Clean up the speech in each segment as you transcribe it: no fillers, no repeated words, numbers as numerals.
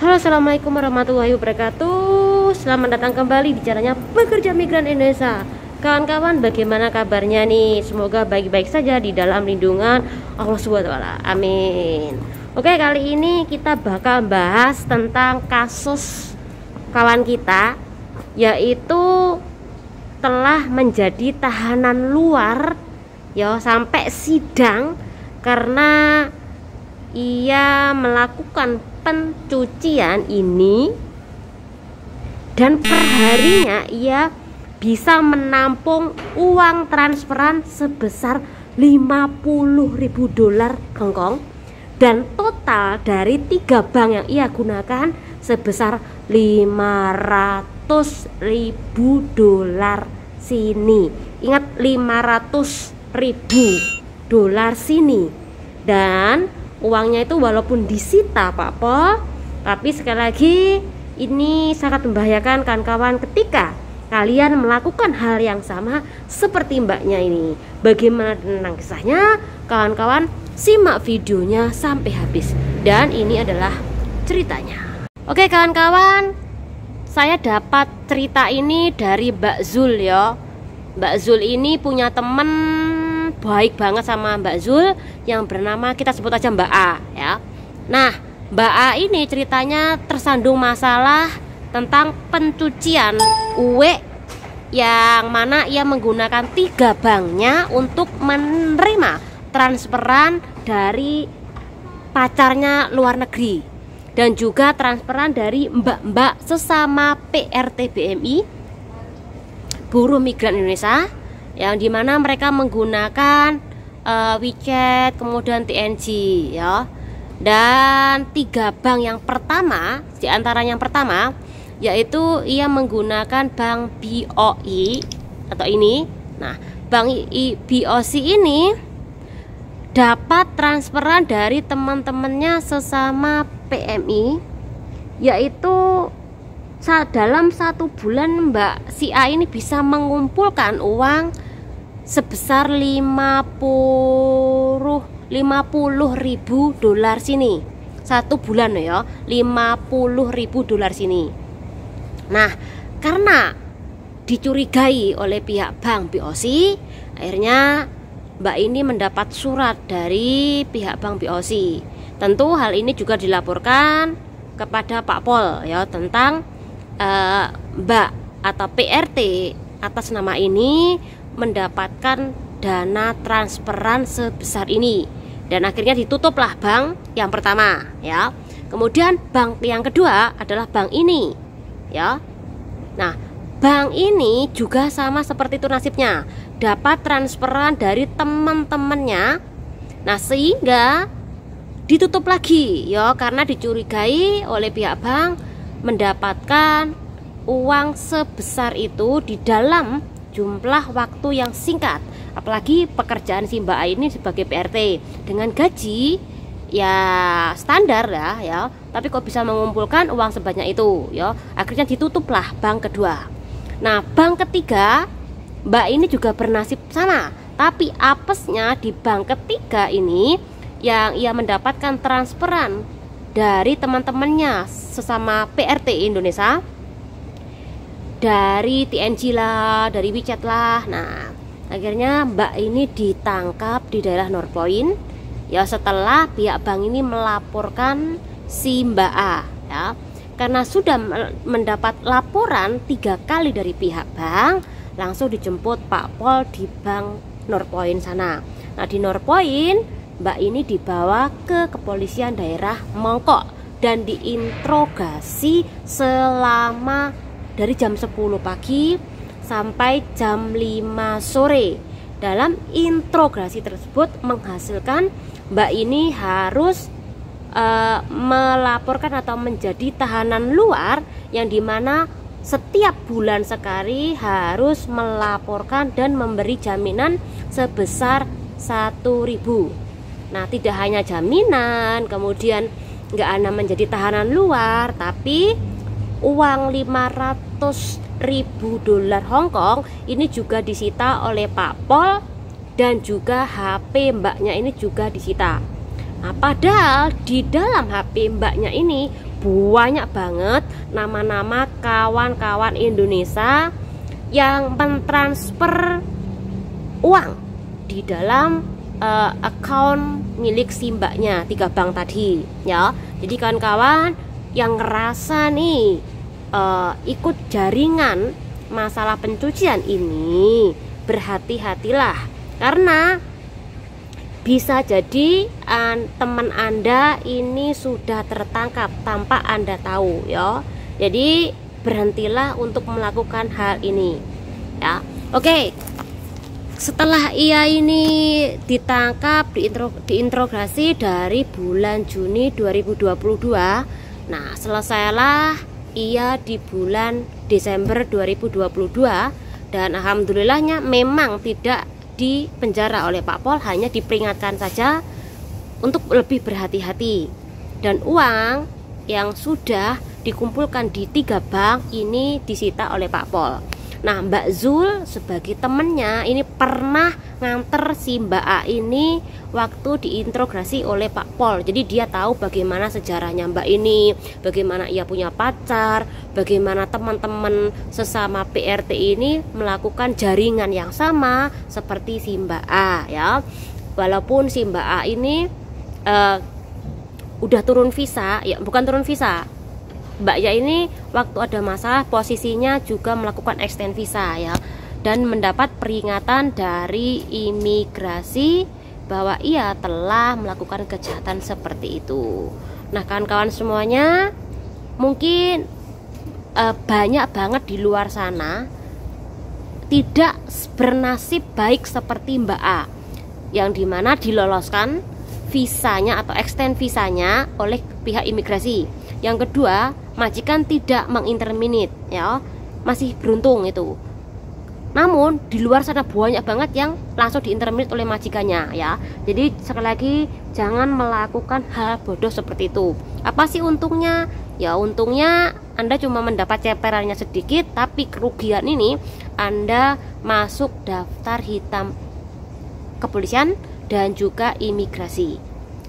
Halo, assalamualaikum warahmatullahi wabarakatuh. Selamat datang kembali di channelnya Pekerja Migran Indonesia. Kawan-kawan, bagaimana kabarnya nih? Semoga baik-baik saja di dalam lindungan Allah Subhanahu wa Ta'ala. Amin. Oke, kali ini kita bakal bahas tentang kasus kawan kita, yaitu telah menjadi tahanan luar ya sampai sidang karena ia melakukan pencucian ini, dan perharinya ia bisa menampung uang transferan sebesar 50.000 dolar Hongkong, dan total dari 3 bank yang ia gunakan sebesar 500.000 dolar sini. Ingat, 500.000 dolar sini. Dan uangnya itu walaupun disita Pak Pol, tapi sekali lagi ini sangat membahayakan kawan-kawan ketika kalian melakukan hal yang sama seperti mbaknya ini. Bagaimana tentang kisahnya? Kawan-kawan simak videonya sampai habis, dan ini adalah ceritanya. Oke kawan-kawan, saya dapat cerita ini dari Mbak Zul ya. Mbak Zul ini punya temen baik banget sama Mbak Zul yang bernama, kita sebut aja Mbak A ya. Nah, Mbak A ini ceritanya tersandung masalah tentang pencucian uang, yang mana ia menggunakan 3 banknya untuk menerima transferan dari pacarnya luar negeri, dan juga transferan dari mbak-mbak sesama PRT BMI, buruh migran Indonesia, yang dimana mereka menggunakan WeChat, kemudian TNG ya. Dan 3 bank yang pertama, diantaranya yang pertama yaitu ia menggunakan bank BOI atau ini. Nah, bank BOC ini dapat transferan dari teman-temannya sesama PMI, yaitu dalam 1 bulan Mbak si A ini bisa mengumpulkan uang sebesar 50.000 dolar sini. 1 bulan ya, 50.000 dolar sini. Nah, karena dicurigai oleh pihak bank BOC, akhirnya Mbak ini mendapat surat dari pihak bank BOC. Tentu hal ini juga dilaporkan kepada Pak Pol ya, tentang Mbak atau PRT atas nama ini mendapatkan dana transferan sebesar ini, dan akhirnya ditutuplah bank yang pertama ya. Kemudian bank yang kedua adalah bank ini ya. Nah, bank ini juga sama seperti itu nasibnya, dapat transferan dari teman-temannya. Nah, sehingga ditutup lagi ya, karena dicurigai oleh pihak bank mendapatkan uang sebesar itu di dalam jumlah waktu yang singkat. Apalagi pekerjaan si Mbak A ini sebagai PRT dengan gaji ya standar ya, tapi kok bisa mengumpulkan uang sebanyak itu ya. Akhirnya ditutuplah bank kedua. Nah, bank ketiga Mbak ini juga bernasib sama, tapi apesnya di bank ketiga ini yang ia mendapatkan transferan dari teman-temannya sesama PRT Indonesia, dari TNG lah, dari WeChat lah. Nah, akhirnya Mbak ini ditangkap di daerah North Point ya, setelah pihak bank ini melaporkan si Mbak A ya. Karena sudah mendapat laporan 3 kali dari pihak bank, langsung dijemput Pak Pol di bank North Point sana. Nah, di North Point Mbak ini dibawa ke kepolisian daerah Mongkok dan diinterogasi selama dari jam 10 pagi sampai jam 5 sore. Dalam interogasi tersebut menghasilkan Mbak ini harus melaporkan atau menjadi tahanan luar, yang dimana setiap bulan sekali harus melaporkan dan memberi jaminan sebesar 1.000. Nah, tidak hanya jaminan, kemudian nggak hanya menjadi tahanan luar, tapi uang 500.000 dolar Hongkong ini juga disita oleh Pak Pol, dan juga HP mbaknya ini juga disita. Nah, padahal di dalam HP mbaknya ini banyak banget nama-nama kawan-kawan Indonesia yang mentransfer uang di dalam account milik si mbaknya 3 bank tadi ya. Jadi kawan-kawan yang ngerasa nih ikut jaringan masalah pencucian ini, berhati-hatilah, karena bisa jadi teman Anda ini sudah tertangkap tanpa Anda tahu ya. Jadi berhentilah untuk melakukan hal ini ya. Oke. Setelah ia ini ditangkap, diinterogasi dari bulan Juni 2022. Nah, selesailah ia di bulan Desember 2022 dan alhamdulillahnya memang tidak dipenjara oleh Pak Pol, hanya diperingatkan saja untuk lebih berhati-hati. Dan uang yang sudah dikumpulkan di 3 bank ini disita oleh Pak Pol. Nah, Mbak Zul sebagai temennya ini pernah nganter si Mbak A ini waktu diinterogasi oleh Pak Pol. Jadi dia tahu bagaimana sejarahnya Mbak ini, bagaimana ia punya pacar, bagaimana teman-teman sesama PRT ini melakukan jaringan yang sama seperti si Mbak A ya. Walaupun si Mbak A ini udah turun visa, ya bukan turun visa, Mbak Ya ini waktu ada masalah posisinya juga melakukan extend visa ya, dan mendapat peringatan dari imigrasi bahwa ia telah melakukan kejahatan seperti itu. Nah, kawan-kawan semuanya, mungkin banyak banget di luar sana tidak bernasib baik seperti Mbak A, yang dimana diloloskan visanya atau extend visanya oleh pihak imigrasi. Yang kedua, majikan tidak menginterminate ya, masih beruntung itu. Namun di luar sana banyak banget yang langsung diinterminate oleh majikannya ya. Jadi sekali lagi, jangan melakukan hal bodoh seperti itu. Apa sih untungnya? Ya untungnya Anda cuma mendapat ceperannya sedikit, tapi kerugian ini Anda masuk daftar hitam kepolisian dan juga imigrasi.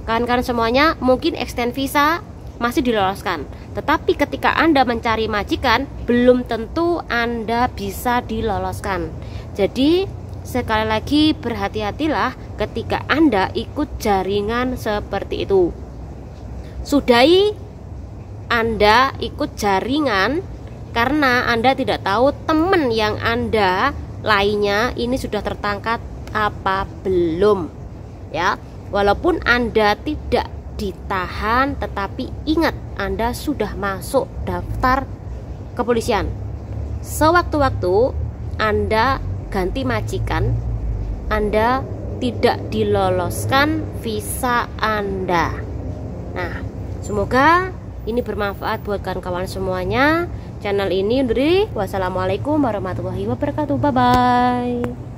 Kawan-kawan semuanya, mungkin extend visa masih diloloskan, tetapi ketika Anda mencari majikan belum tentu Anda bisa diloloskan. Jadi sekali lagi, berhati-hatilah ketika Anda ikut jaringan seperti itu. Sudahi Anda ikut jaringan karena Anda tidak tahu teman yang Anda lainnya ini sudah tertangkap apa belum ya. Walaupun Anda tidak ditahan, tetapi ingat Anda sudah masuk daftar kepolisian. Sewaktu-waktu Anda ganti majikan, Anda tidak diloloskan visa Anda. Nah, semoga ini bermanfaat buat kawan-kawan semuanya. Channel ini undur diri. Wassalamualaikum warahmatullahi wabarakatuh. Bye bye.